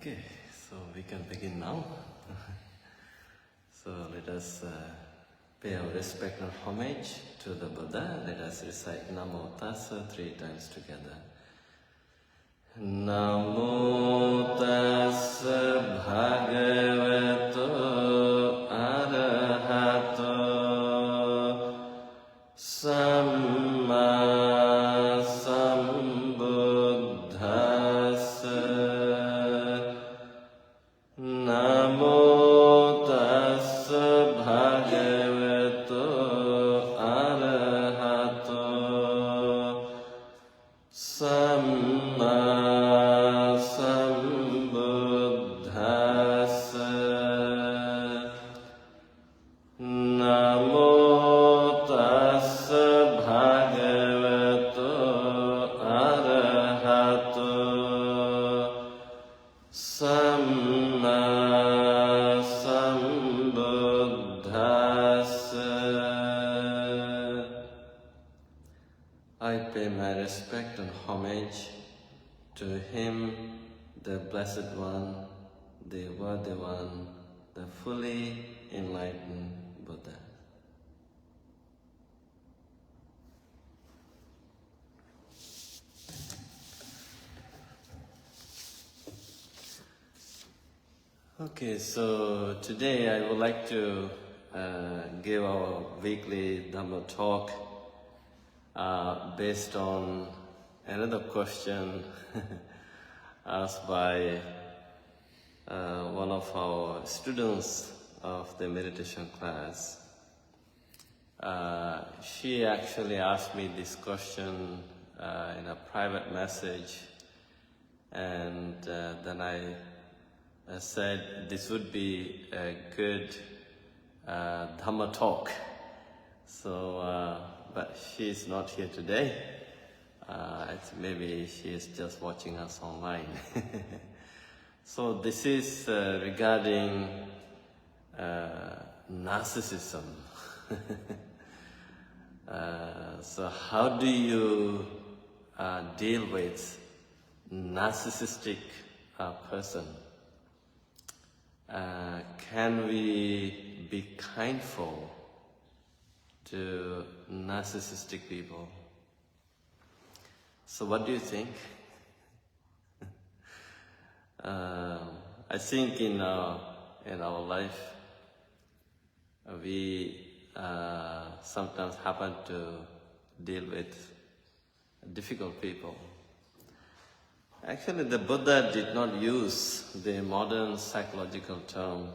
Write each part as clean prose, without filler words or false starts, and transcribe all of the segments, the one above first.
Okay, so we can begin now. So let us pay our respect and homage to the Buddha. Let us recite Namo Tassa 3 times together. Namo Tassa Bhagavato Arahato Samma Sambuddhassa. Namo Tassa Bhagavato Arahato Samma Sambuddhassa. Namo Tassa Bhagavato Arahato Samma Sambuddhassa. I pay my respect and homage to him, the Blessed One, the Worthy One, the fully enlightened Buddha. Okay, so today I would like to give our weekly Dhamma talk based on another question asked by one of our students of the meditation class. She actually asked me this question in a private message, and then I said this would be a good Dhamma talk. So, but she's not here today. Maybe she is just watching us online. So this is regarding narcissism. So how do you deal with narcissistic person? Can we be kindful to narcissistic people? So what do you think? I think in our life, we sometimes happen to deal with difficult people. Actually, the Buddha did not use the modern psychological term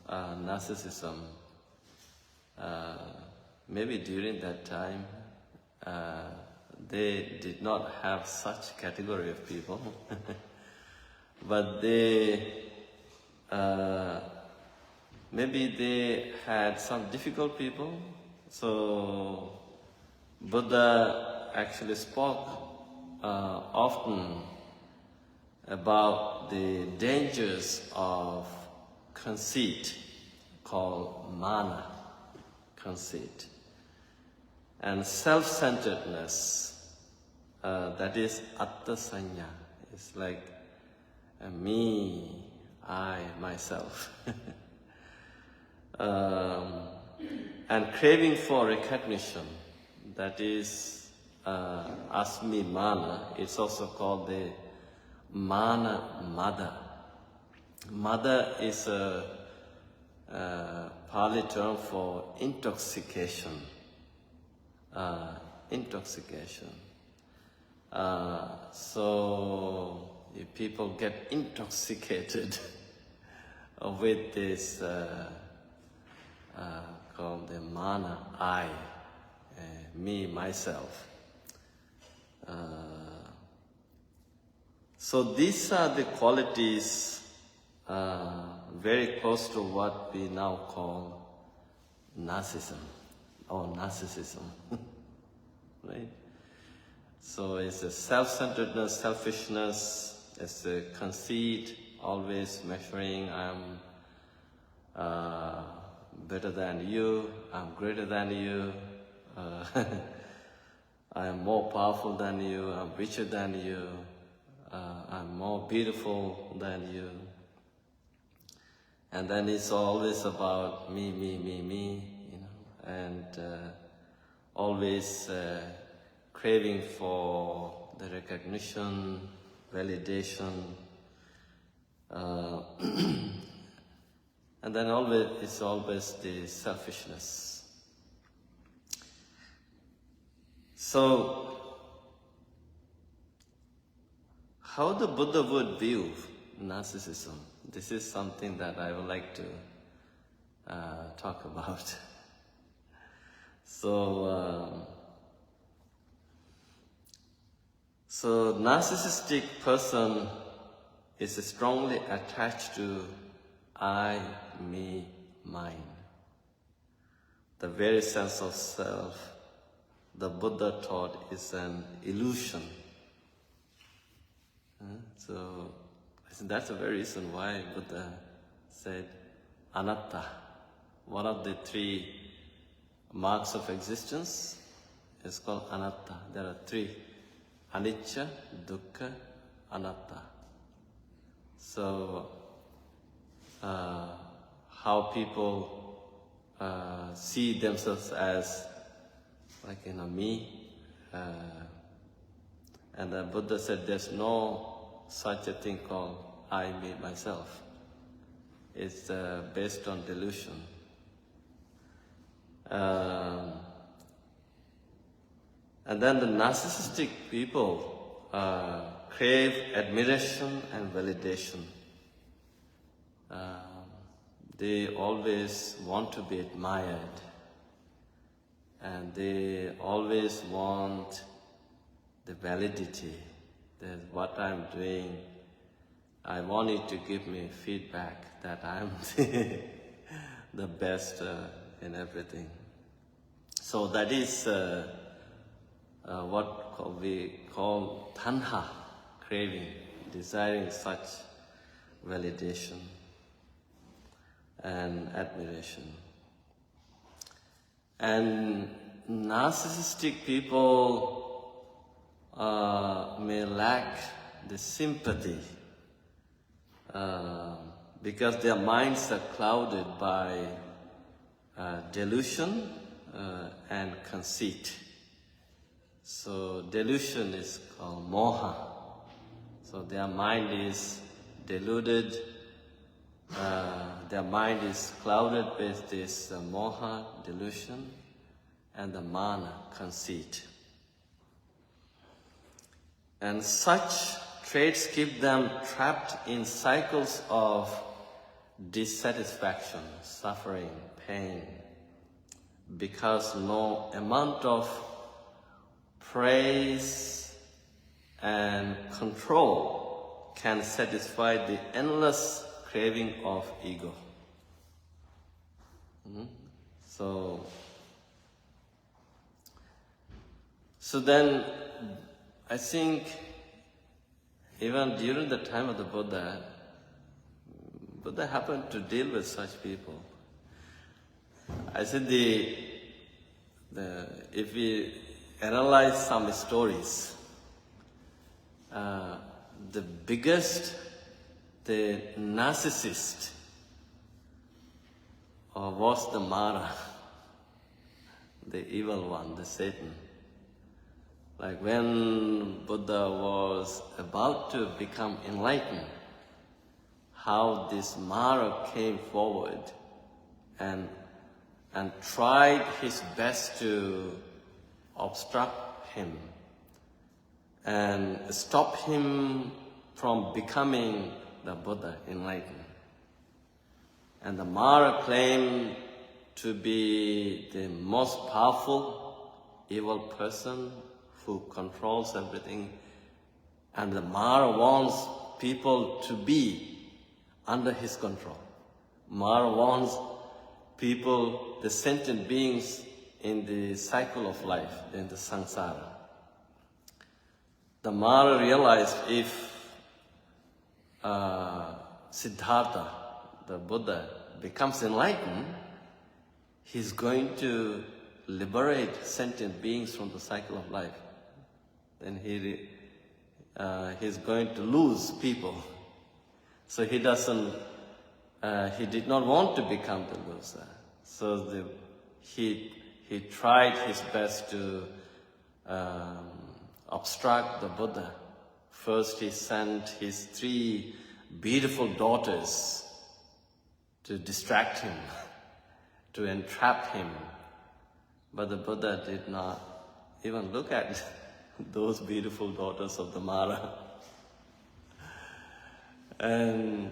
narcissism. Maybe during that time, they did not have such category of people, but maybe they had some difficult people. So Buddha actually spoke often about the dangers of conceit, called mana, conceit, and self-centeredness, that is atta sanya. It's like me, I, myself. And craving for recognition, that is asmi mana. It's also called the mana mada. Mada is a Pali term for intoxication. So if people get intoxicated with this called the mana, I, me, myself. So these are the qualities very close to what we now call narcissism or narcissism, right? So it's a self-centeredness, selfishness, it's a conceit, always measuring, I'm better than you, I'm greater than you, I am more powerful than you, I'm richer than you, I'm more beautiful than you. And then it's always about me, and always craving for the recognition, validation, and then it's always the selfishness. So, how the Buddha would view narcissism? This is something that I would like to talk about. So narcissistic person is strongly attached to I, me, mine. The very sense of self the Buddha taught is an illusion. So I think that's the very reason why Buddha said anatta. One of the three marks of existence is called anatta. There are three: anicca, dukkha, anatta. So how people see themselves as like me, and the Buddha said there's no such a thing called I, me, myself. It's based on delusion. And then the narcissistic people crave admiration and validation. They always want to be admired, and they always want the validity that what I'm doing, I want you to give me feedback that I'm the best in everything. So that is what we call tanha, craving, desiring such validation and admiration. And narcissistic people may lack the sympathy because their minds are clouded by delusion and conceit. So delusion is called moha. So their mind is deluded, their mind is clouded with this moha, delusion, and the mana, conceit. And such traits keep them trapped in cycles of dissatisfaction, suffering, pain, because no amount of praise and control can satisfy the endless craving of ego. So then I think even during the time of the Buddha happened to deal with such people. I said if we analyze some stories, the biggest, the narcissist was the Mara, the evil one, the Satan. Like when Buddha was about to become enlightened, how this Mara came forward and tried his best to obstruct him and stop him from becoming the Buddha enlightened. And the Mara claimed to be the most powerful evil person who controls everything. And the Mara wants people to be under his control. Mara wants people, the sentient beings in the cycle of life, in the samsara. The Mara realized if Siddhartha, the Buddha, becomes enlightened, he's going to liberate sentient beings from the cycle of life. Then he's going to lose people. So he doesn't he did not want to become the loser. So he tried his best to obstruct the Buddha. First he sent his 3 beautiful daughters to distract him, to entrap him. But the Buddha did not even look at those beautiful daughters of the Mara. And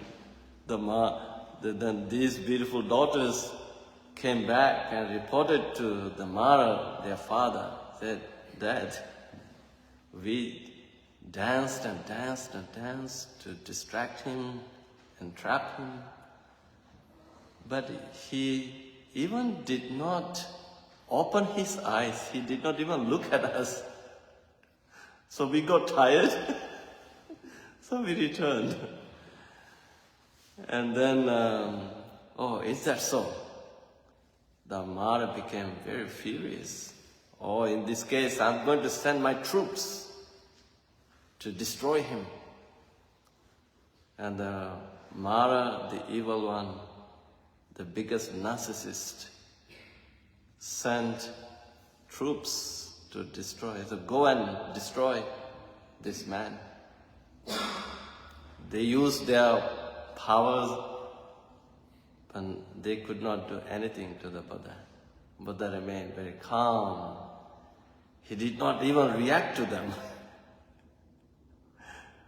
then these beautiful daughters came back and reported to the Mara, their father, said, "Dad, we danced and danced and danced to distract him, entrap him. But he even did not open his eyes. He did not even look at us. So we got tired. So we returned. And then, oh, is that so? The Mara became very furious. Oh, in this case, I'm going to send my troops to destroy him. And the Mara, the evil one, the biggest narcissist, sent troops to destroy. So go and destroy this man. They used their powers, but they could not do anything to the Buddha. Buddha remained very calm. He did not even react to them.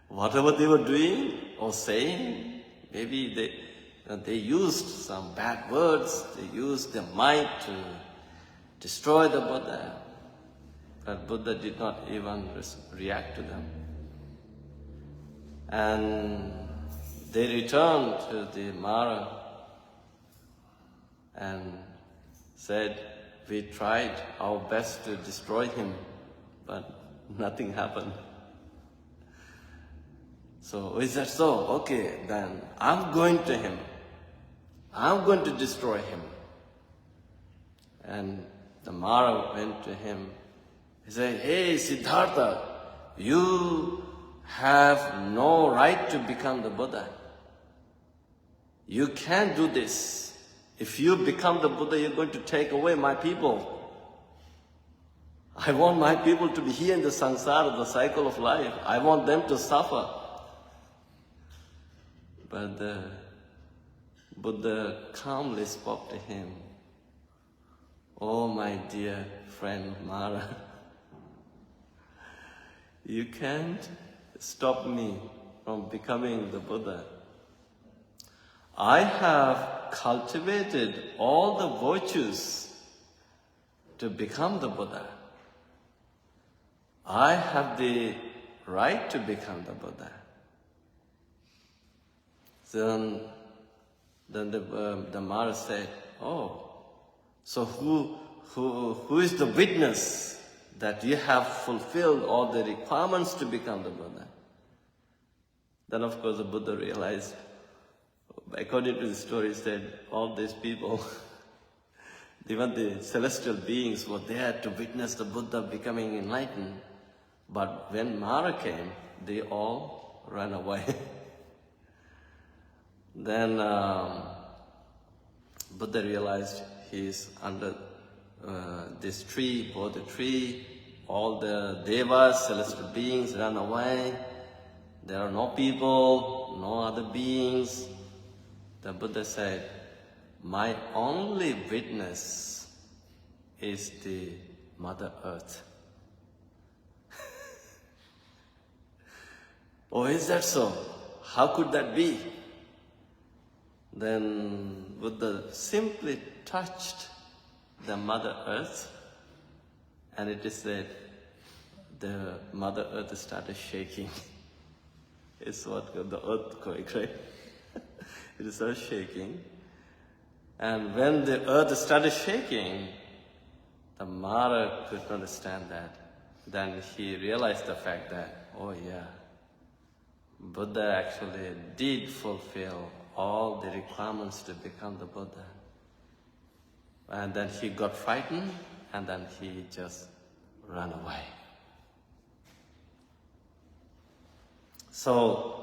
Whatever they were doing or saying, maybe they used some bad words, they used their mind to destroy the Buddha. But Buddha did not even react to them. And they returned to the Mara and said, we tried our best to destroy him, but nothing happened. So, is that so? Okay, then I'm going to him. I'm going to destroy him. And the Mara went to him. He said, hey, Siddhartha, you have no right to become the Buddha. You can't do this. If you become the Buddha, you're going to take away my people. I want my people to be here in the samsara, the cycle of life. I want them to suffer. But the Buddha calmly spoke to him. Oh, my dear friend Mara, you can't stop me from becoming the Buddha. I have cultivated all the virtues to become the Buddha. I have the right to become the Buddha. Then the Mara said, oh, so who is the witness that you have fulfilled all the requirements to become the Buddha? Then of course the Buddha realized, according to the story, said all these people, even the celestial beings were there to witness the Buddha becoming enlightened. But when Mara came, they all ran away. Then Buddha realized he is under this tree, Bodhi tree. All the devas, celestial beings, ran away. There are no people, no other beings. The Buddha said, my only witness is the Mother Earth. Oh, is that so? How could that be? Then Buddha simply touched the Mother Earth, and it is said the Mother Earth started shaking. It's what called the earthquake, right? It started shaking. And when the earth started shaking, the Mara could not understand that. Then he realized the fact that, oh yeah, Buddha actually did fulfill all the requirements to become the Buddha. And then he got frightened, and then he just ran away. So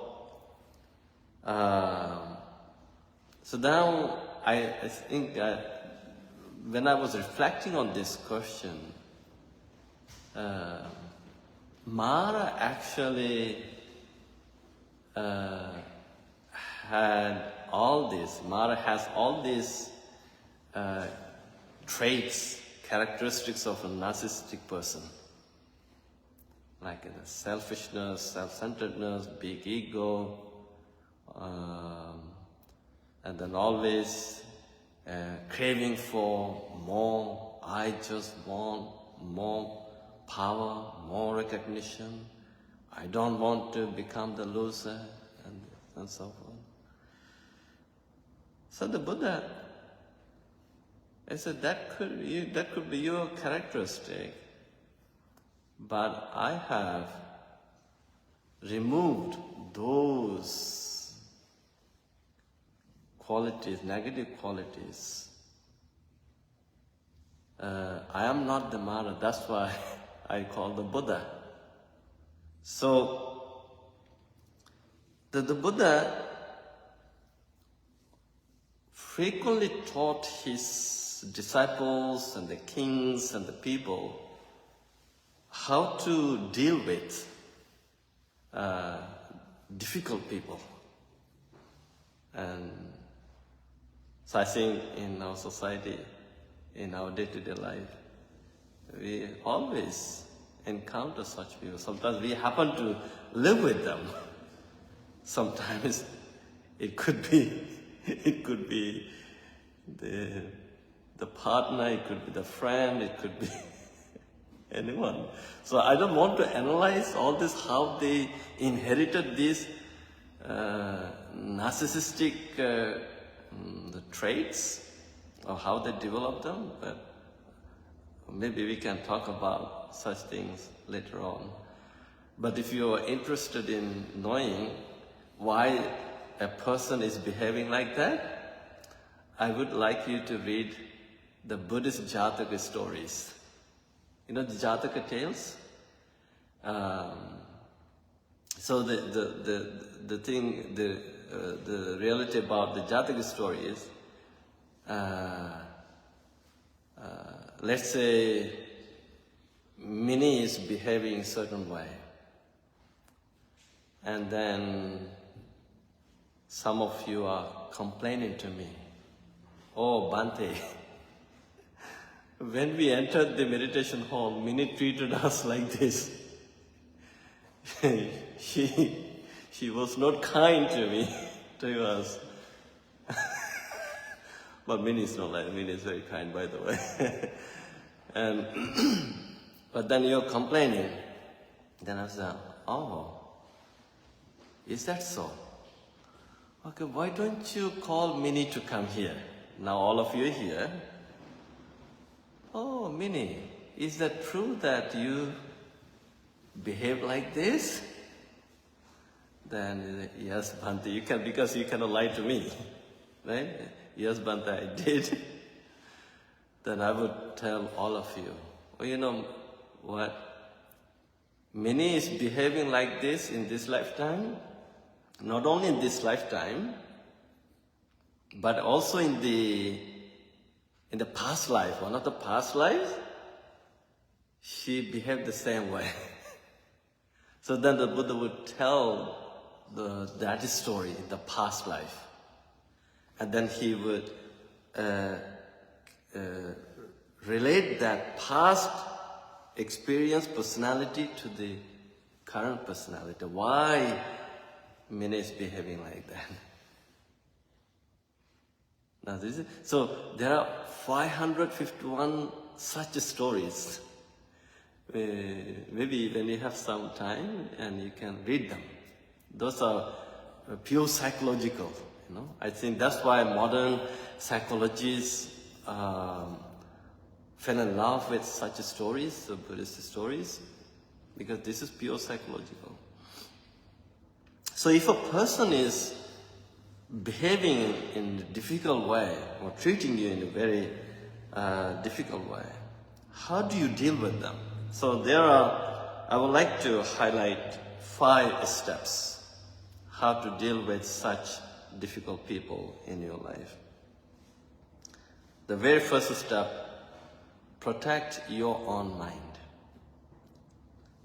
So now I think when I was reflecting on this question, Mara actually had all this. Mara has all these traits, characteristics of a narcissistic person. Like selfishness, self-centeredness, big ego, and then always craving for more. I just want more power, more recognition. I don't want to become the loser, and so forth. So the Buddha, I said, that could be your characteristic, but I have removed those qualities, negative qualities. I am not the Mara, that's why I call the Buddha. So, the Buddha frequently taught his disciples and the kings and the people how to deal with difficult people. And so I think in our society, in our day-to-day life, we always encounter such people. Sometimes we happen to live with them. Sometimes it could be the partner, it could be the friend, it could be anyone. So I don't want to analyze all this, how they inherited these narcissistic the traits, or how they developed them, but maybe we can talk about such things later on. But if you are interested in knowing why a person is behaving like that, I would like you to read the Buddhist Jataka stories. You know the Jataka tales? So the thing, the reality about the Jataka story is, let's say Mini is behaving a certain way, and then some of you are complaining to me, "Oh, Bhante, when we entered the meditation hall, Mini treated us like this. She was not kind to me, to us." But Mini is not like, Mini is very kind, by the way. And but then you're complaining. Then I said, "Oh, is that so? Okay, why don't you call Mini to come here? Now all of you are here. Oh, Mini, is that true that you behave like this?" Then, "Yes, Bhante, you can, because you cannot lie to me." Right? "Yes, Bhante, I did." Then I would tell all of you, "Oh, you know what? Mini is behaving like this in this lifetime. Not only in this lifetime, but also in the past life. One of the past lives, she behaved the same way." So then the Buddha would tell that story in the past life. And then he would relate that past experience, personality to the current personality. Why Mini is behaving like that. Now so there are 551 such stories. Maybe when you have some time and you can read them. Those are pure psychological, you know. I think that's why modern psychologists fell in love with such stories, Buddhist stories, because this is pure psychological. So if a person is behaving in a difficult way or treating you in a very difficult way, how do you deal with them? So I would like to highlight 5 steps how to deal with such difficult people in your life. The very first step, protect your own mind.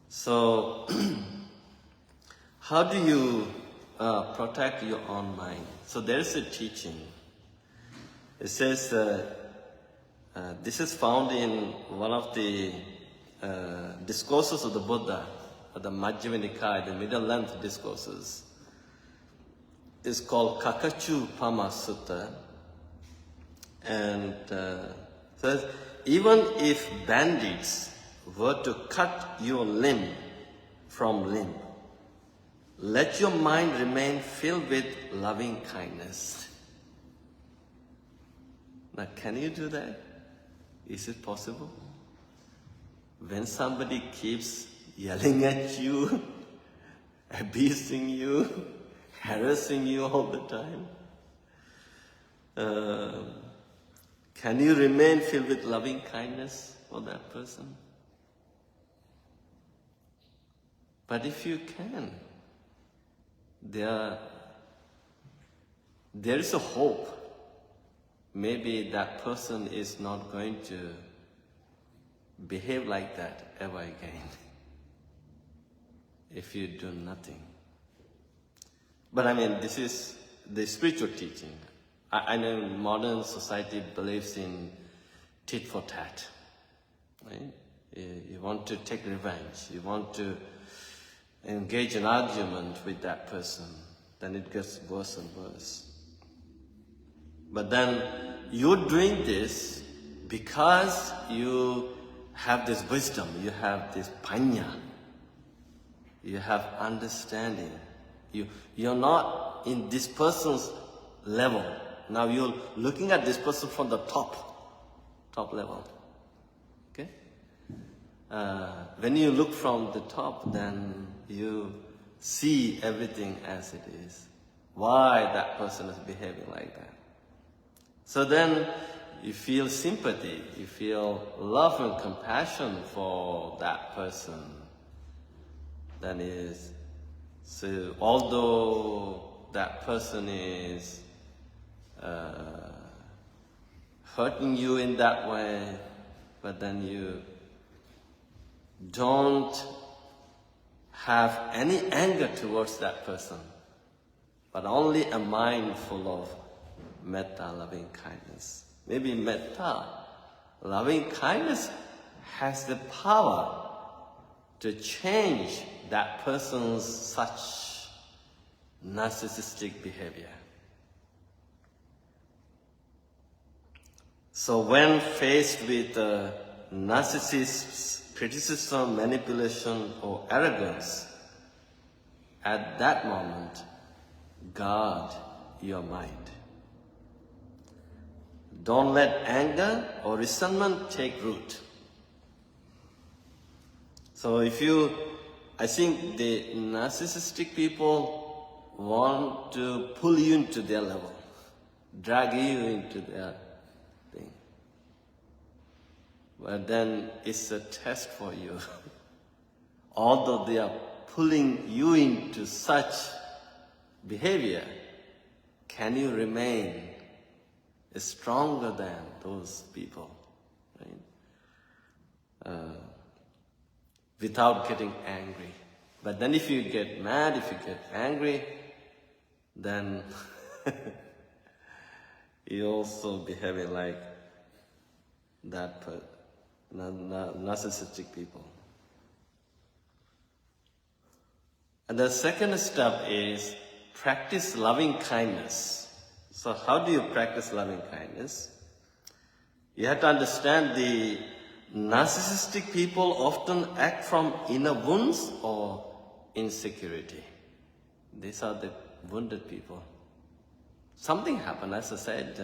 So, how do you protect your own mind? So there is a teaching. It says, this is found in one of the discourses of the Buddha, the Majjhima Nikaya, the middle length discourses. It's called Kakachu Pama Sutta. And says, even if bandits were to cut your limb from limb, let your mind remain filled with loving kindness. Now, can you do that? Is it possible? When somebody keeps yelling at you, abusing you, harassing you all the time, can you remain filled with loving kindness for that person? But if you can, there is a hope. Maybe that person is not going to behave like that ever again if you do nothing. But I mean, this is the spiritual teaching. I know modern society believes in tit for tat. Right? You want to take revenge. You want to engage in argument with that person. Then it gets worse and worse. But then you're doing this because you have this wisdom, you have this panya, you have understanding. You're not in this person's level. Now you're looking at this person from the top level. Okay? When you look from the top, then you see everything as it is. Why that person is behaving like that. So then you feel sympathy, you feel love and compassion for that person. That is, so although that person is hurting you in that way, but then you don't have any anger towards that person, but only a mind full of metta, loving kindness. Maybe metta, loving kindness, has the power to change that person's such narcissistic behavior. So when faced with narcissist's criticism, manipulation, or arrogance, at that moment, guard your mind. Don't let anger or resentment take root. So I think the narcissistic people want to pull you into their level, drag you into their thing. But then it's a test for you. Although they are pulling you into such behavior, can you remain stronger than those people, right? Without getting angry. But then if you get mad, if you get angry, then you also behaving like that narcissistic people. And the second step is practice loving kindness. So how do you practice loving kindness? You have to understand the narcissistic people often act from inner wounds or insecurity. These are the wounded people. Something happened, as I said,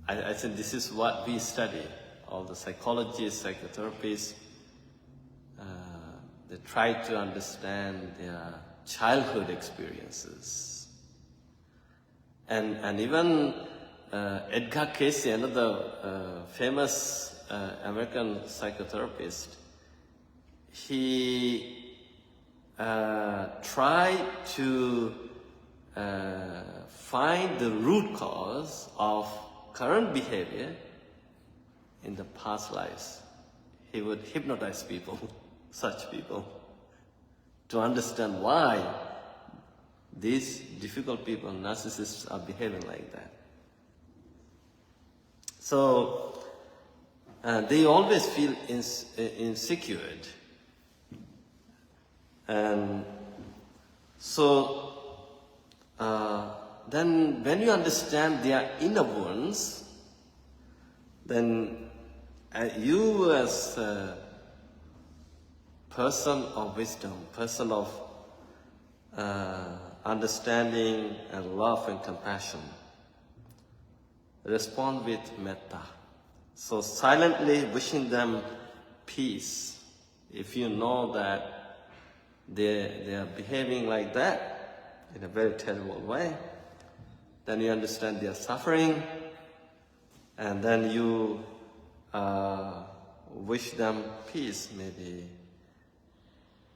I said this is what we study. All the psychologists, psychotherapists, they try to understand their childhood experiences. And even Edgar Cayce, another famous American psychotherapist, he try to find the root cause of current behavior in the past lives. He would hypnotize people, such people, to understand why these difficult people, narcissists, are behaving like that. So they always feel insecure. And so then when you understand their inner wounds, then you as a person of wisdom, person of understanding and love and compassion, respond with metta. So silently wishing them peace. If you know that they are behaving like that in a very terrible way, then you understand their suffering, and then you wish them peace. Maybe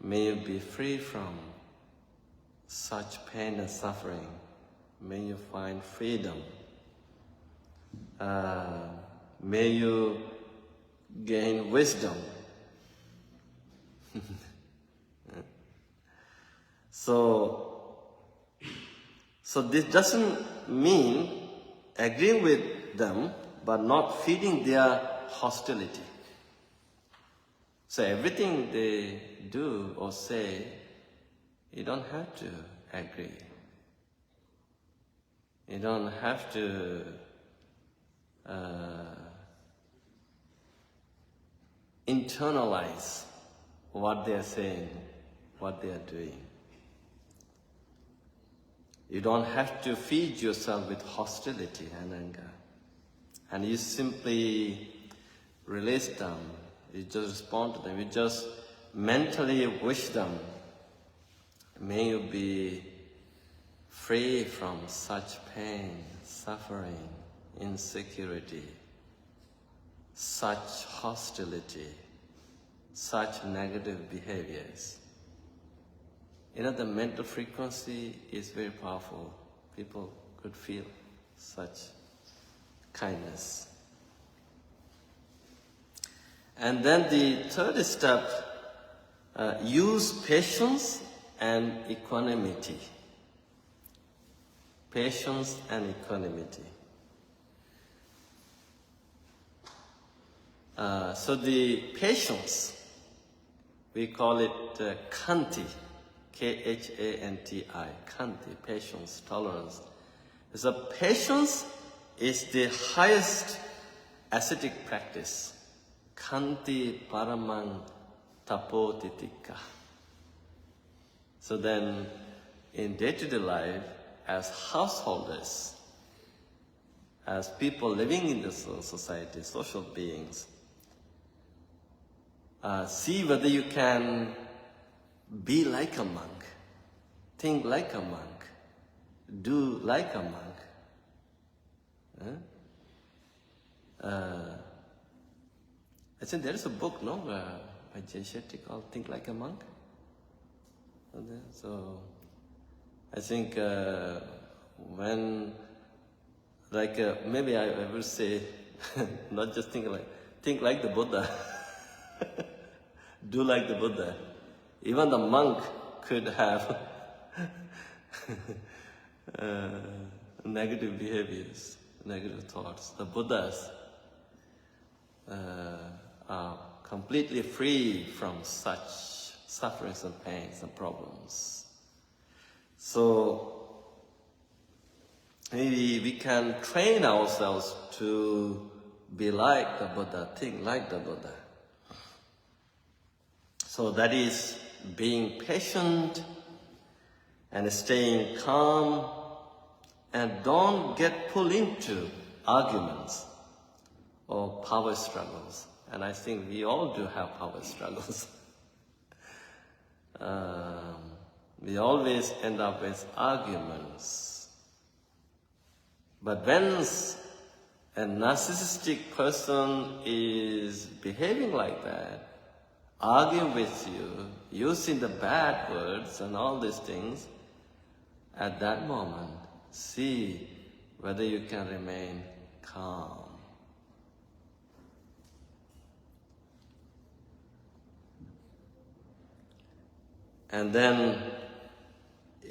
may you be free from such pain and suffering. May you find freedom. May you gain wisdom. So this doesn't mean agreeing with them, but not feeding their hostility. So everything they do or say, you don't have to agree. You don't have to internalize what they are saying, what they are doing. You don't have to feed yourself with hostility and anger. And you simply release them. You just respond to them. You just mentally wish them, may you be free from such pain, suffering, insecurity, such hostility, such negative behaviors. You know, the mental frequency is very powerful. People could feel such kindness. And then the third step, use patience and equanimity. Patience and equanimity. So the patience, we call it khanti, Khanti, khanti, patience, tolerance. So patience is the highest ascetic practice. Khanti paramang tapotitika. So then, in day-to-day life, as householders, as people living in the society, social beings, see whether you can be like a monk, think like a monk, do like a monk. I think there is a book, no, by Jay Shetty called Think Like a Monk. So I think when, like, maybe I will say, not just think like the Buddha, do like the Buddha. Even the monk could have negative behaviors, negative thoughts. The Buddhas are completely free from such sufferings and pains and problems. So maybe we can train ourselves to be like the Buddha, think like the Buddha. So that is being patient and staying calm, and don't get pulled into arguments or power struggles. And I think we all do have power struggles. We always end up with arguments. But when a narcissistic person is behaving like that, arguing with you, using the bad words and all these things, at that moment, see whether you can remain calm. And then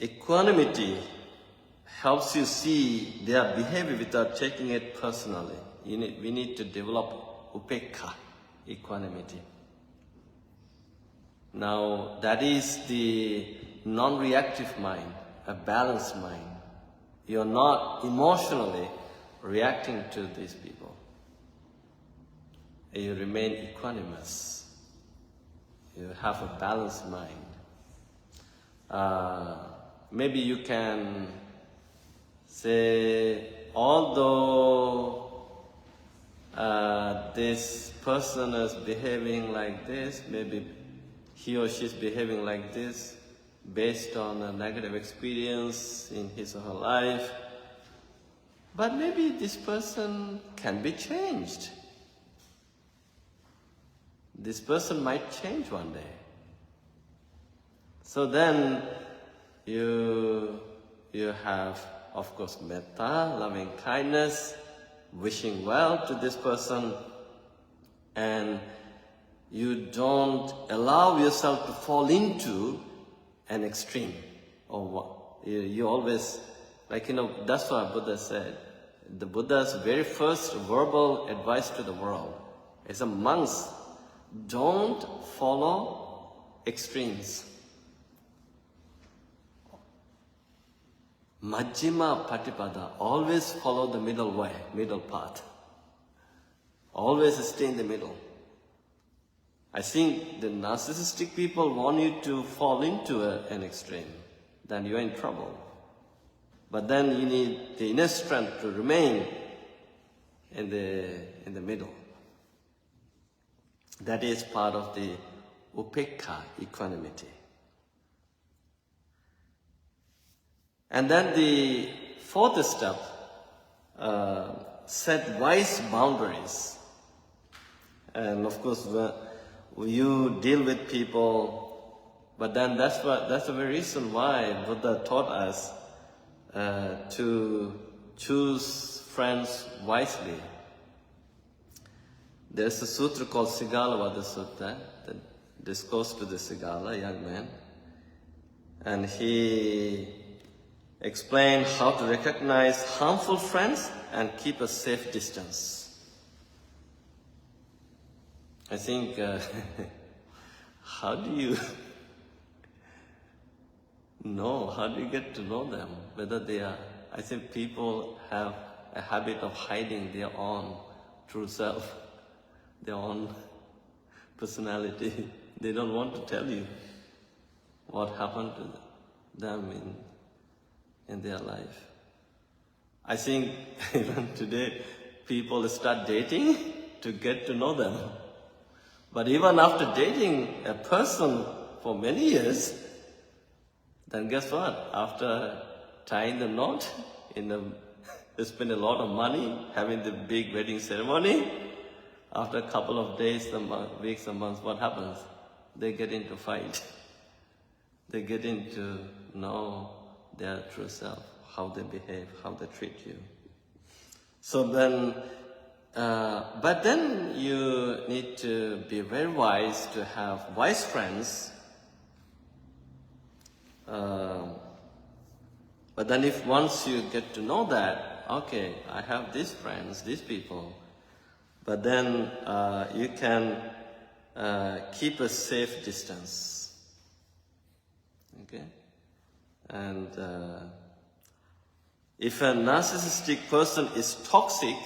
equanimity helps you see their behavior without taking it personally. We need to develop upekkha, equanimity. Now, that is the non-reactive mind, a balanced mind. You're not emotionally reacting to these people. You remain equanimous. You have a balanced mind. Maybe you can say, although this person is behaving like this, maybe he or she is behaving like this based on a negative experience in his or her life, but maybe this person can be changed. This person might change one day. So then you have, of course, metta, loving kindness, wishing well to this person, and you don't allow yourself to fall into an extreme. Or what? You always, that's what Buddha said. The Buddha's very first verbal advice to the world is, monks, don't follow extremes. Majjhima patipada, always follow the middle way, middle path. Always stay in the middle. I think the narcissistic people want you to fall into an extreme, then you're in trouble. But then you need the inner strength to remain in the middle. That is part of the upekkha, equanimity. And then the fourth step, set wise boundaries. And of course, you deal with people, but then that's the very reason why Buddha taught us to choose friends wisely. There's a sutra called Sigalavada Sutta that discourse to the Sigala, young man, and he explained how to recognize harmful friends and keep a safe distance. I think, how do you get to know them? Whether they are, I think people have a habit of hiding their own true self, their own personality. They don't want to tell you what happened to them in their life. I think even today, people start dating to get to know them. But even after dating a person for many years, then guess what? After tying the knot, they spend a lot of money having the big wedding ceremony. After a couple of days, weeks, and months, what happens? They get into fight. They get into know their true self, how they behave, how they treat you. So then, but then you need to be very wise to have wise friends. But then if once you get to know that, okay, I have these friends, these people, but then you can keep a safe distance. Okay? And if a narcissistic person is toxic,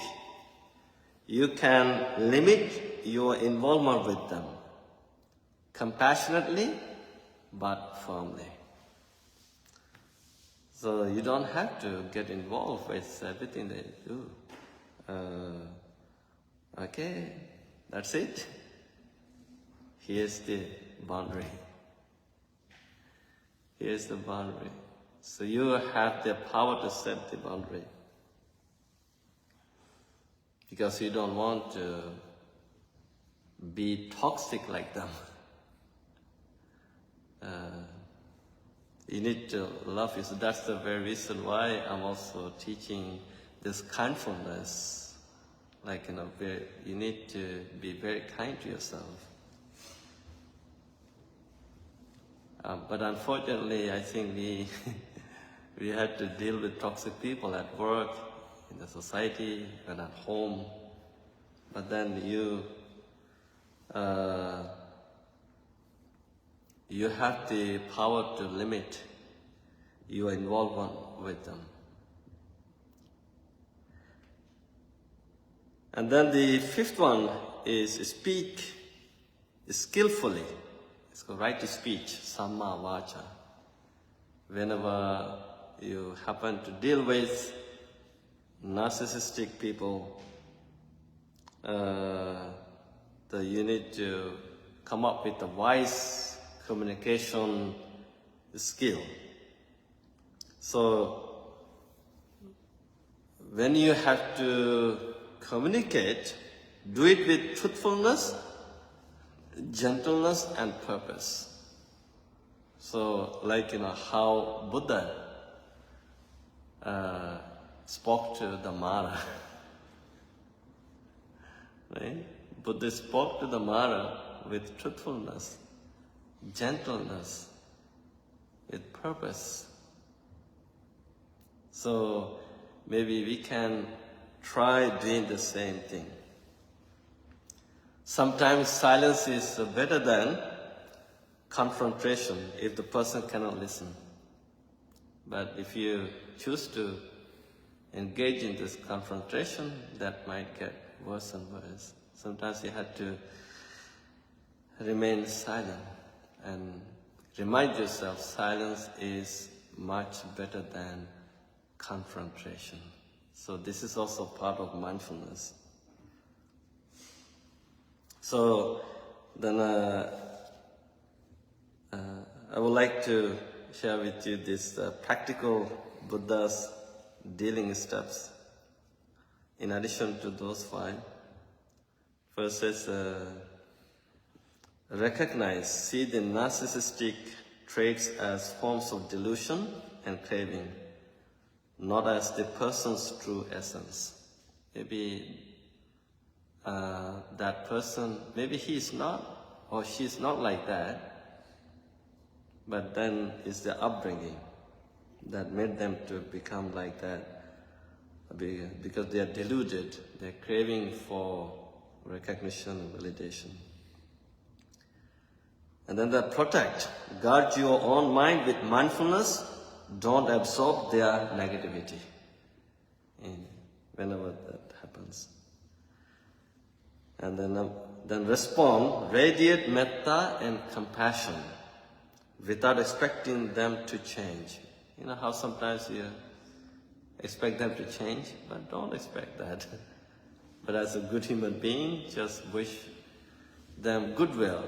you can limit your involvement with them compassionately but firmly. So you don't have to get involved with everything they do. Okay, that's it. Here's the boundary. Here's the boundary. So you have the power to set the boundary. Because you don't want to be toxic like them. you need to love you. So that's the very reason why I'm also teaching this kindfulness. Like, you need to be very kind to yourself. But unfortunately, I think we had to deal with toxic people at work, in the society, and at home. But then you have the power to limit your involvement with them. And then the fifth one is speak skillfully. It's called right speech, samma vacha. Whenever you happen to deal with narcissistic people, you need to come up with a wise communication skill. So, when you have to communicate, do it with truthfulness, gentleness, and purpose. So, like how Buddha spoke to the Mara. Right? Buddha spoke to the Mara with truthfulness, gentleness, with purpose. So maybe we can try doing the same thing. Sometimes silence is better than confrontation if the person cannot listen. But if you choose to engage in this confrontation, that might get worse and worse. Sometimes you have to remain silent and remind yourself silence is much better than confrontation. So this is also part of mindfulness. So then I would like to share with you this practical Buddha's dealing steps in addition to those 5. First is recognize, see the narcissistic traits as forms of delusion and craving, not as the person's true essence. Maybe that person, maybe he's not or she's not like that, but then it's the upbringing that made them to become like that, because they are deluded, they're craving for recognition and validation. And then they protect, guard your own mind with mindfulness, don't absorb their negativity whenever that happens. And then respond, radiate metta and compassion without expecting them to change. You know how sometimes you expect them to change, but don't expect that. But as a good human being, just wish them goodwill.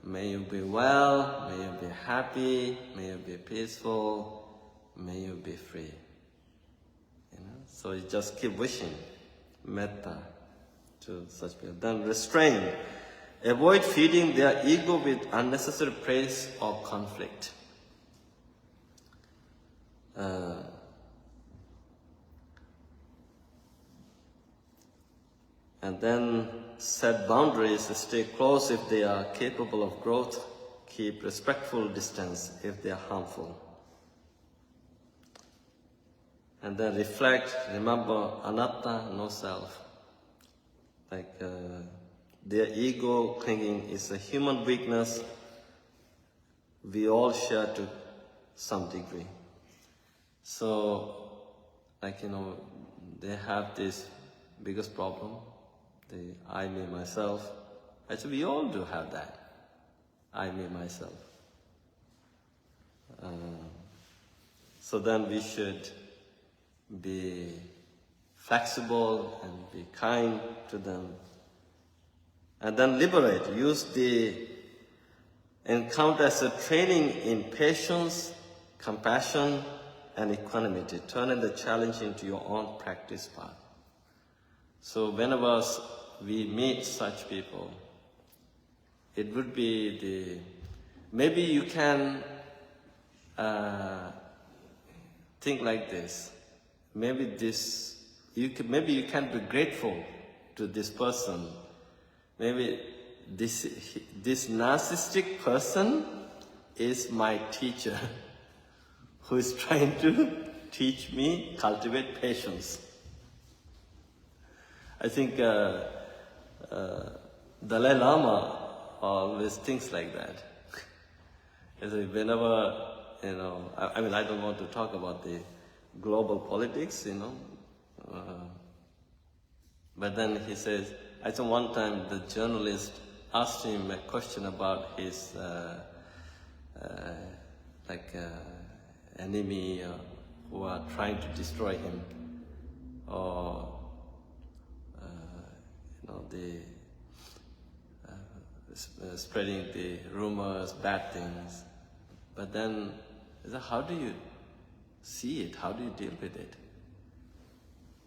May you be well, may you be happy, may you be peaceful, may you be free. So you just keep wishing metta to such people. Then restrain. Avoid feeding their ego with unnecessary praise or conflict. And then set boundaries, stay close if they are capable of growth, keep respectful distance if they are harmful. And then reflect, remember anatta, no self. Like their ego clinging is a human weakness we all share to some degree. So, they have this biggest problem, the I, me, myself. Actually, we all do have that. I, me, myself. So then we should be flexible and be kind to them. And then liberate. Use the encounter as a training in patience, compassion, and equanimity. Turning the challenge into your own practice path. So whenever we meet such people, it would be maybe you can think like this. Maybe maybe you can be grateful to this person. Maybe this narcissistic person is my teacher who is trying to teach me cultivate patience. I think Dalai Lama always thinks like that. Whenever, I mean, I don't want to talk about the global politics, but then he says, I think one time the journalist asked him a question about his enemy who are trying to destroy him, or spreading the rumors, bad things. But then, how do you see it? How do you deal with it?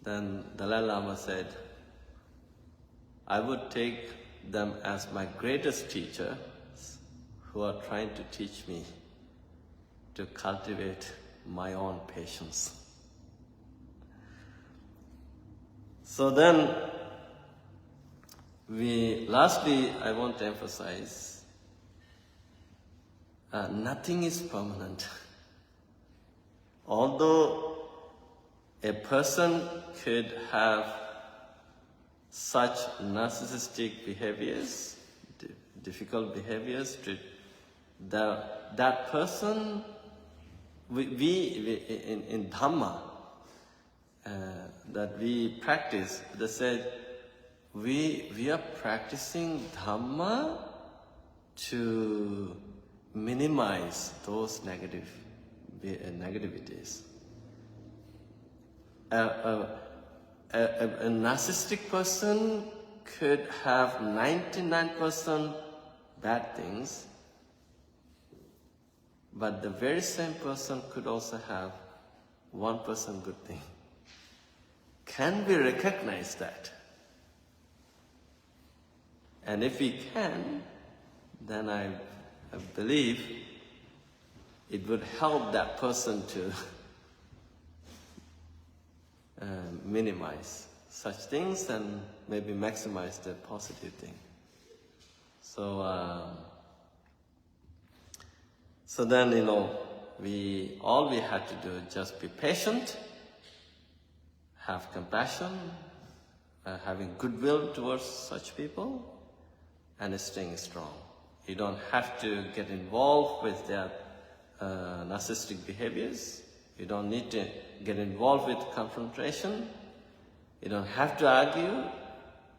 Then Dalai Lama said, I would take them as my greatest teachers who are trying to teach me to cultivate my own patience. So then, lastly, I want to emphasize, nothing is permanent. Although a person could have such narcissistic behaviors, difficult behaviors, that person, in Dhamma that we practice, they said, we are practicing Dhamma to minimize those negativities. A narcissistic person could have 99% bad things, but the very same person could also have 1% good thing. Can we recognize that? And if we can, then I believe it would help that person to minimize such things and maybe maximize the positive thing. So then, all we had to do is just be patient, have compassion, having goodwill towards such people, and staying strong. You don't have to get involved with their narcissistic behaviors. You don't need to get involved with confrontation. You don't have to argue,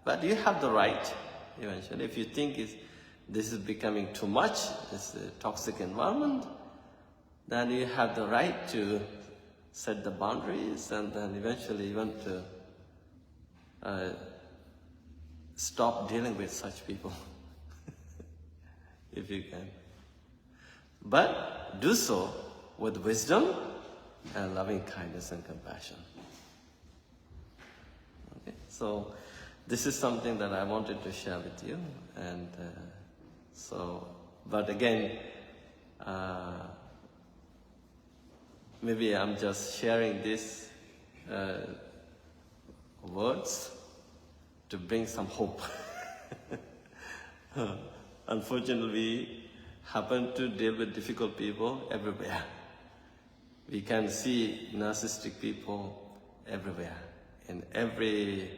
but you have the right, eventually. If you think this is becoming too much, it's a toxic environment, then you have the right to set the boundaries and then eventually even to stop dealing with such people, if you can. But do so with wisdom and loving kindness and compassion. Okay? So this is something that I wanted to share with you. And but again, maybe I'm just sharing these words to bring some hope. Unfortunately, we happen to deal with difficult people everywhere. We can see narcissistic people everywhere, in every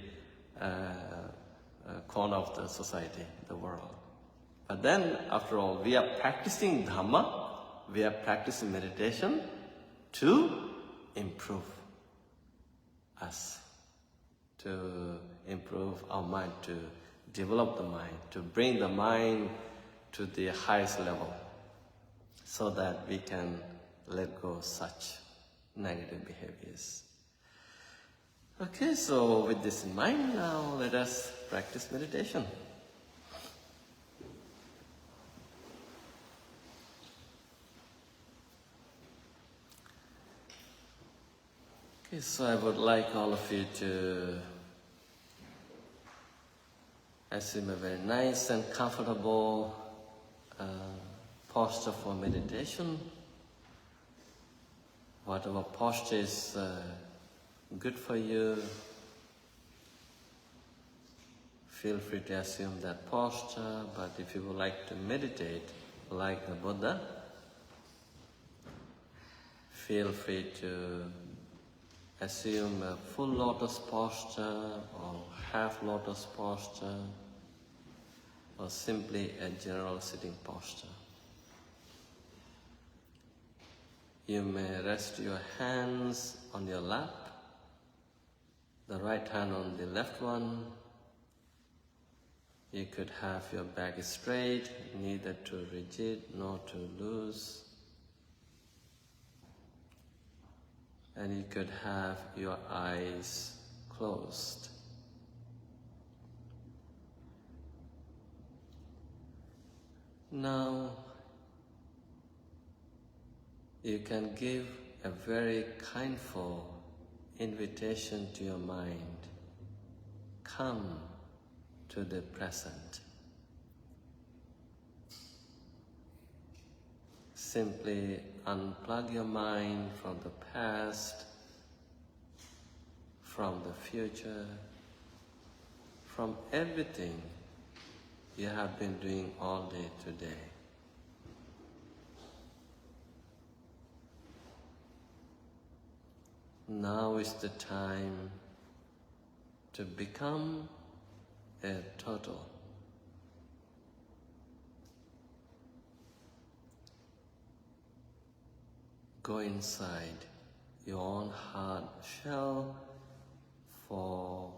corner of the society, the world. But then, after all, we are practicing Dhamma, we are practicing meditation to improve us, to improve our mind, to develop the mind, to bring the mind to the highest level, so that we can let go of such negative behaviors. Okay, so with this in mind, now let us practice meditation. Okay, so I would like all of you to assume a very nice and comfortable posture for meditation. Whatever posture is good for you, feel free to assume that posture, but if you would like to meditate like the Buddha, feel free to assume a full lotus posture or half lotus posture or simply a general sitting posture. You may rest your hands on your lap, the right hand on the left one. You could have your back straight, neither too rigid nor too loose. And you could have your eyes closed. Now, you can give a very kindful invitation to your mind. Come to the present. Simply unplug your mind from the past, from the future, from everything you have been doing all day today. Now is the time to become a total. Go inside your own heart shell for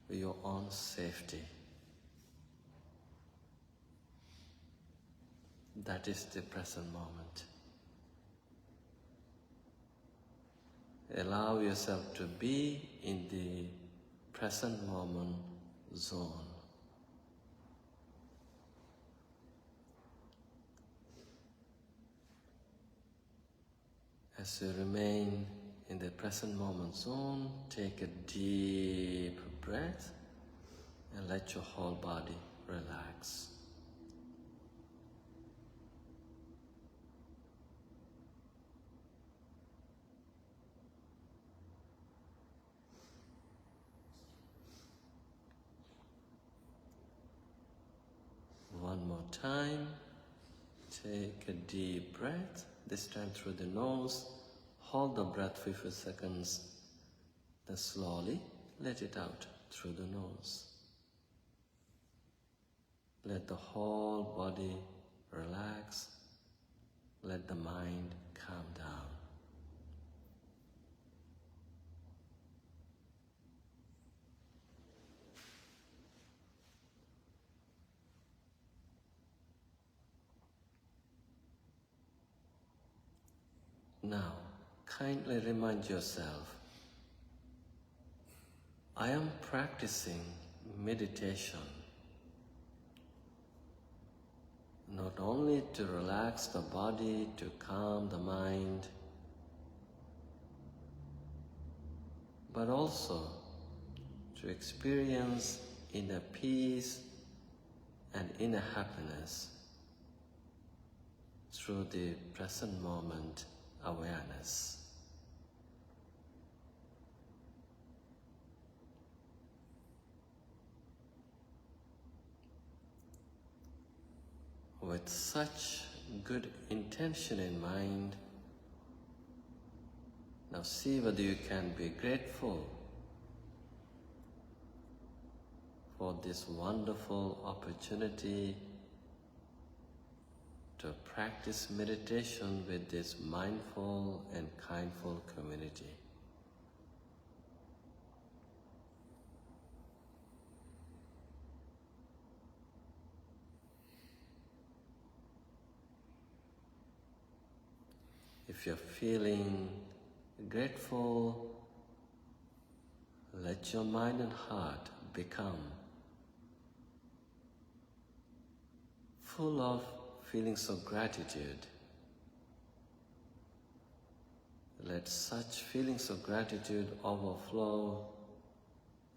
your own safety. That is the present moment. Allow yourself to be in the present moment zone. As you remain in the present moment zone, take a deep breath and let your whole body relax. One more time, take a deep breath, this time through the nose. Hold the breath for a few seconds, then slowly let it out through the nose. Let the whole body relax, let the mind calm down. Now, kindly remind yourself, I am practicing meditation not only to relax the body, to calm the mind, but also to experience inner peace and inner happiness through the present moment awareness. With such good intention in mind, now see whether you can be grateful for this wonderful opportunity to practice meditation with this mindful and kindful community. If you're feeling grateful, let your mind and heart become full of feelings of gratitude. Let such feelings of gratitude overflow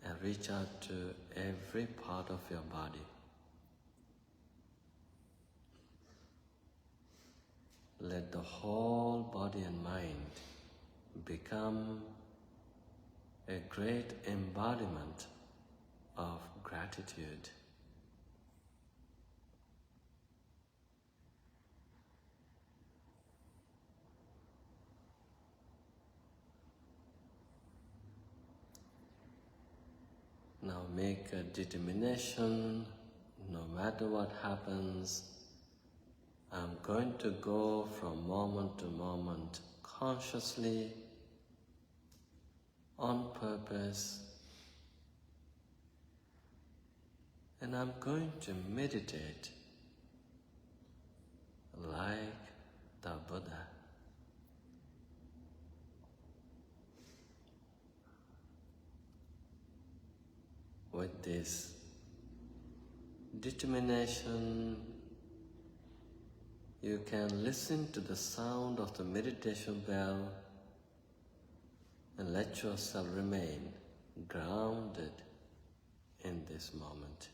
and reach out to every part of your body. let the whole body and mind become a great embodiment of gratitude. Now make a determination, no matter what happens, I'm going to go from moment to moment consciously, on purpose, and I'm going to meditate like the Buddha. With this determination, you can listen to the sound of the meditation bell and let yourself remain grounded in this moment.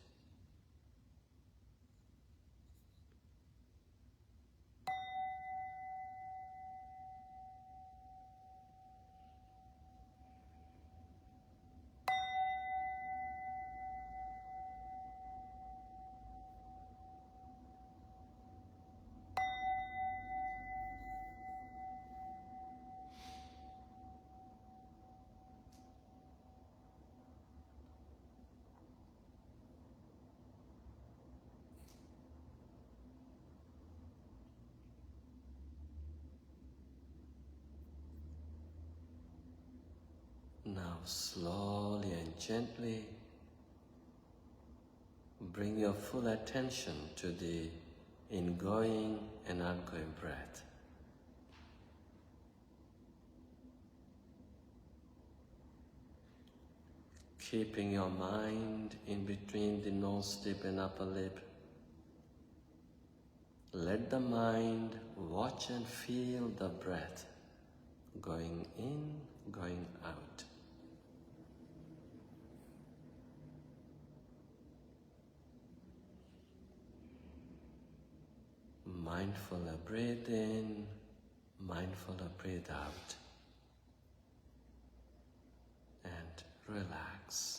Now slowly and gently bring your full attention to the ingoing and outgoing breath. Keeping your mind in between the nose tip and upper lip, let the mind watch and feel the breath going in, going out. Mindful of breathe in, mindful of breathe out, and relax.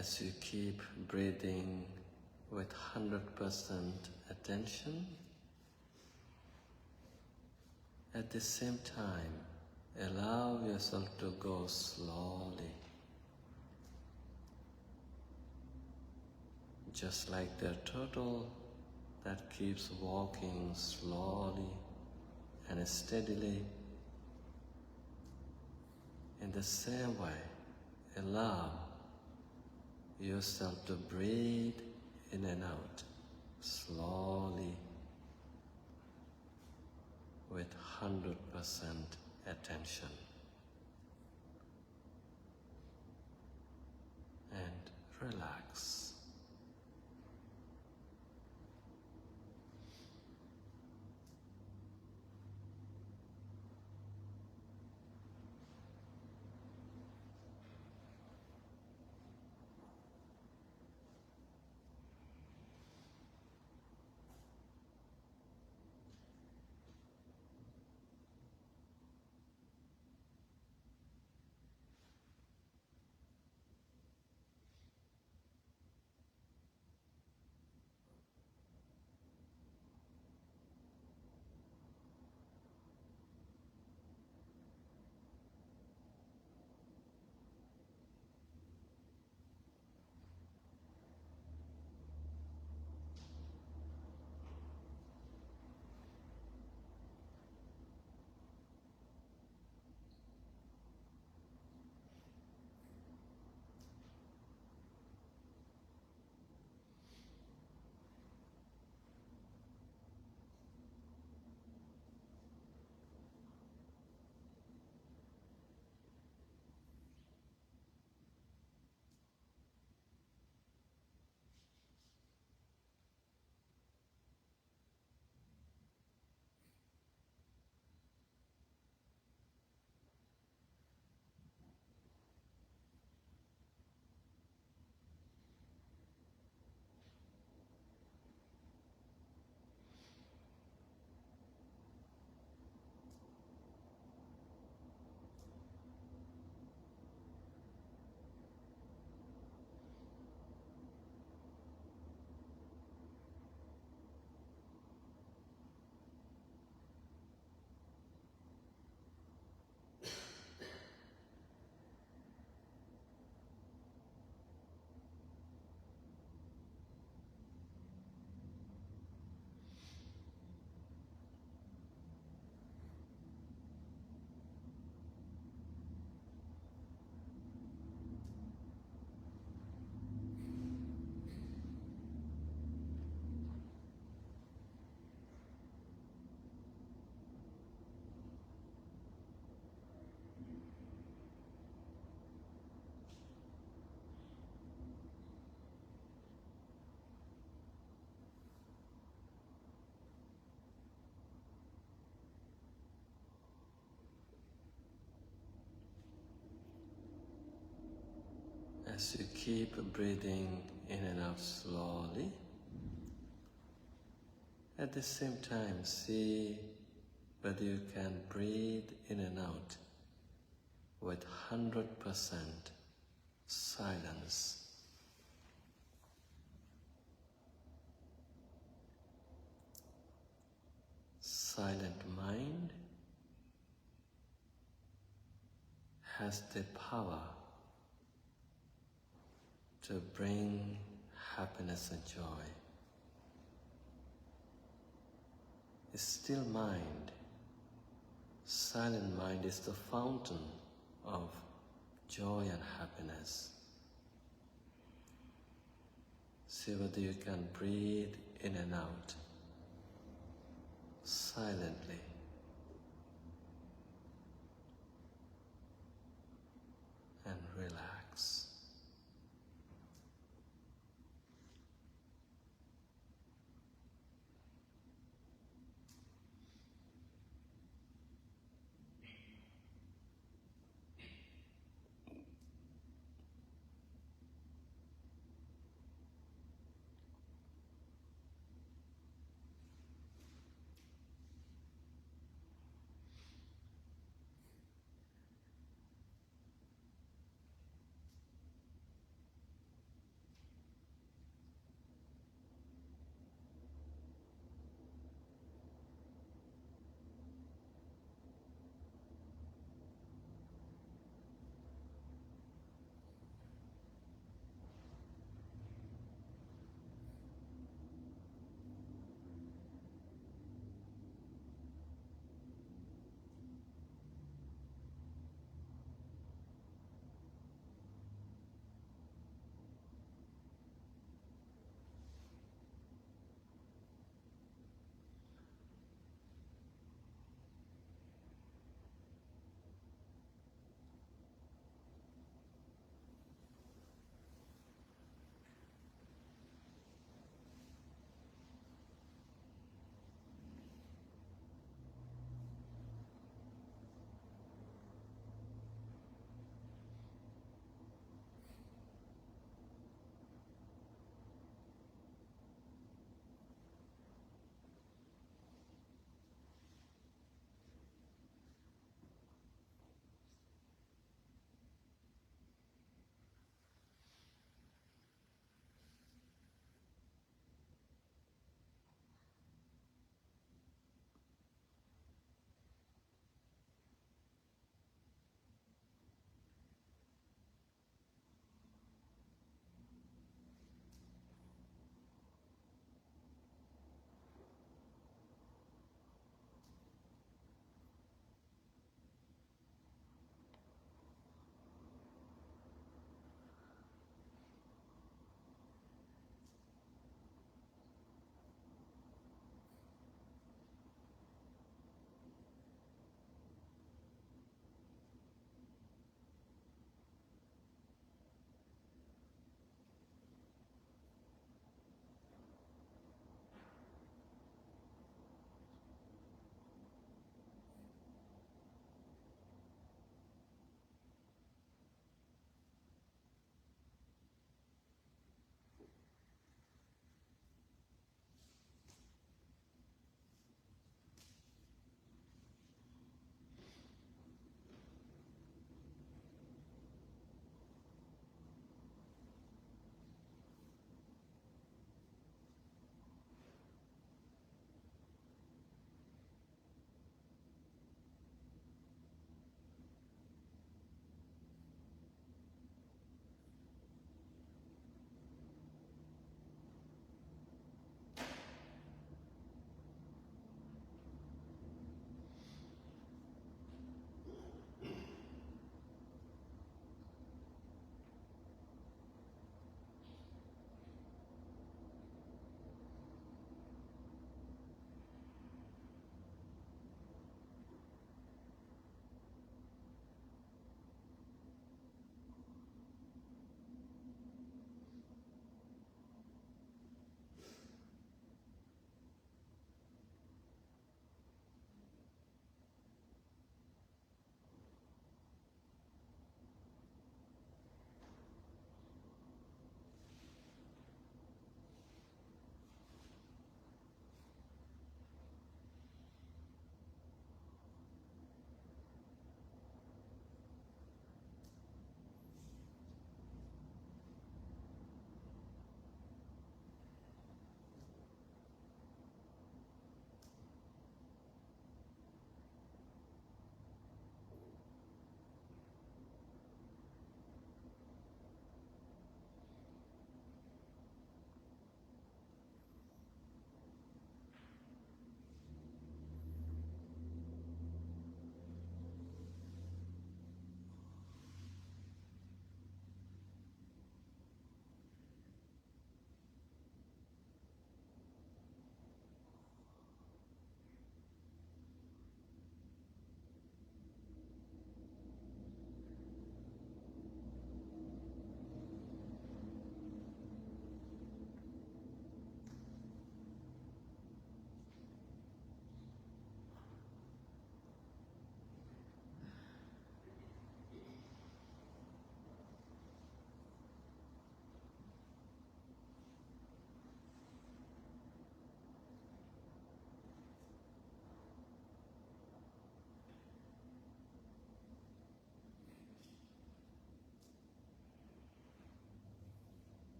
As you keep breathing with 100% attention, at the same time, allow yourself to go slowly, just like the turtle that keeps walking slowly and steadily. In the same way, allow yourself to breathe in and out slowly with 100% attention. And relax. As you keep breathing in and out slowly, at the same time see whether you can breathe in and out with 100% silence. Silent mind has the power to bring happiness and joy. A still mind, silent mind is the fountain of joy and happiness. See whether you can breathe in and out silently. And relax.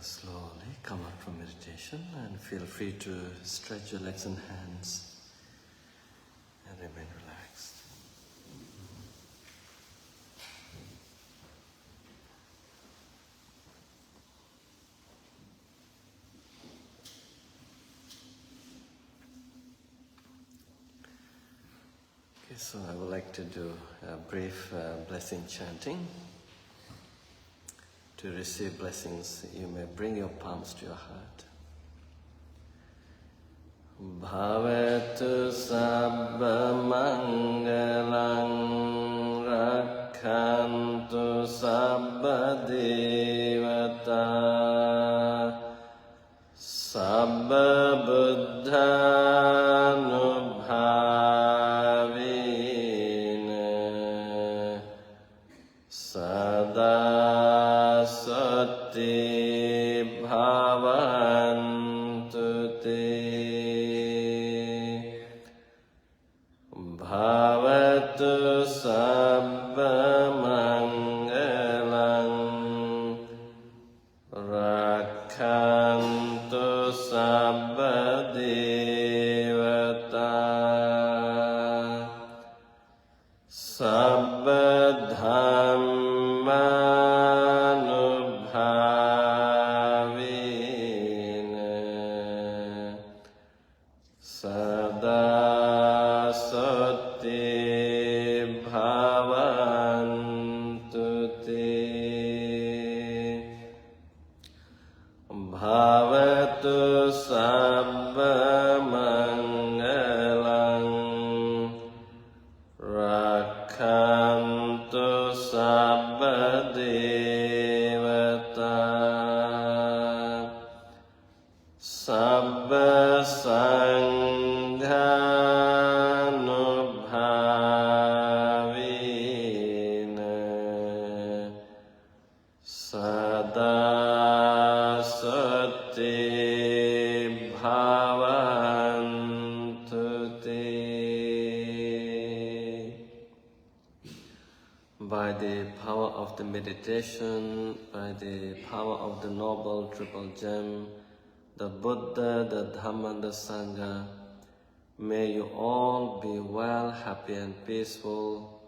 slowly come out from meditation and feel free to stretch your legs and hands and remain relaxed. Okay, so I would like to do a brief blessing chanting. To receive blessings, you may bring your palms to your heart. Bhavetu sabba mangalang rakhantu sabba devata sabba buddhanubhavina sada Sati bhavantu te bhavatu sabba mangalang rakhantu sabba devata sabba dhamma Bhavatu sabba mangalang rakhantu sabba devata sabba sanghanubhavina sada By the power of the meditation, by the power of the Noble Triple Gem, the Buddha, the Dhamma, and the Sangha, may you all be well, happy and peaceful.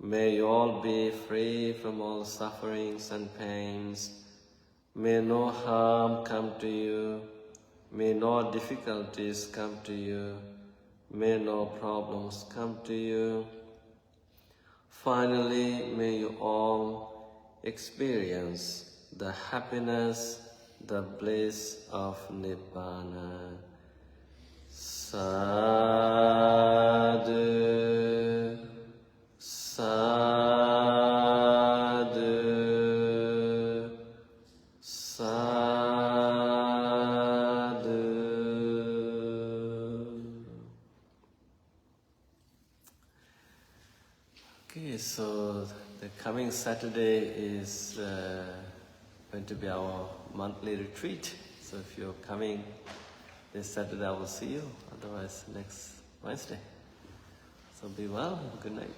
May you all be free from all sufferings and pains. May no harm come to you. May no difficulties come to you. May no problems come to you. Finally, may you all experience the happiness, the bliss of Nibbana. Sadhu, sadhu, sadhu. Okay, so the coming Saturday is going to be our monthly retreat. So if you're coming this Saturday, I will see you. Otherwise, next Wednesday. So be well. Good night.